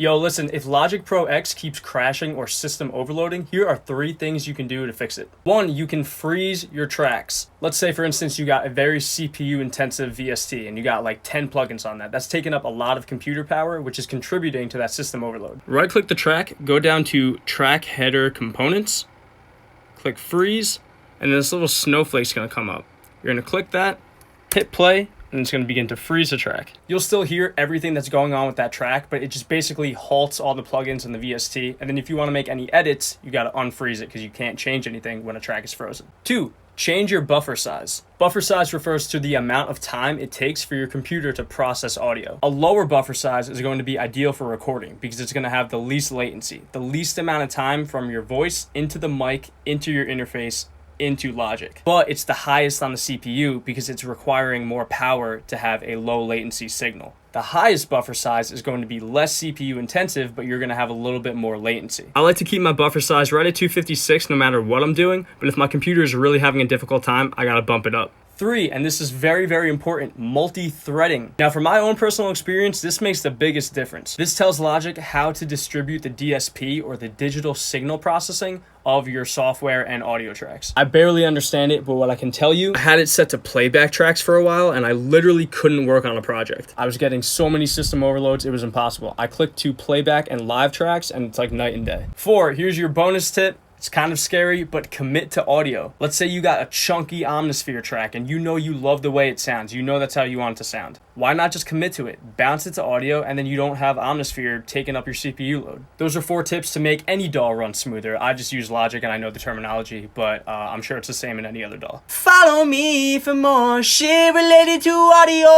Yo, listen, if LogicProX keeps crashing or system overloading, here are 3 things you can do to fix it. 1, you can freeze your tracks. Let's say, for instance, you got a very CPU-intensive VST and you got like 10 plugins on that. That's taking up a lot of computer power, which is contributing to that system overload. Right-click the track, go down to Track Header Components, click Freeze, and then this little snowflake's going to come up. You're going to click that, hit play, and it's going to begin to freeze the track. You'll still hear everything that's going on with that track, but it just basically halts all the plugins in the VST. And then if you want to make any edits, you got to unfreeze it because you can't change anything when a track is frozen. 2, change your buffer size. Buffer size refers to the amount of time it takes for your computer to process audio. A lower buffer size is going to be ideal for recording because it's going to have the least latency, the least amount of time from your voice into the mic, into your interface, into Logic. But it's the highest on the CPU because it's requiring more power to have a low latency signal. The highest buffer size is going to be less CPU intensive, but you're going to have a little bit more latency. I like to keep my buffer size right at 256 no matter what I'm doing, but if my computer is really having a difficult time, I gotta bump it up. 3, and this is very, very important, multi-threading. Now, from my own personal experience, this makes the biggest difference. This tells Logic how to distribute the DSP, or the digital signal processing, of your software and audio tracks. I barely understand it, but what I can tell you, I had it set to playback tracks for a while, and I literally couldn't work on a project. I was getting so many system overloads, it was impossible. I clicked to playback and live tracks, and it's like night and day. 4, here's your bonus tip. It's kind of scary, but commit to audio. Let's say you got a chunky Omnisphere track and you know you love the way it sounds. You know that's how you want it to sound. Why not just commit to it? Bounce it to audio and then you don't have Omnisphere taking up your CPU load. Those are 4 tips to make any DAW run smoother. I just use Logic and I know the terminology, but I'm sure it's the same in any other DAW. Follow me for more shit related to audio.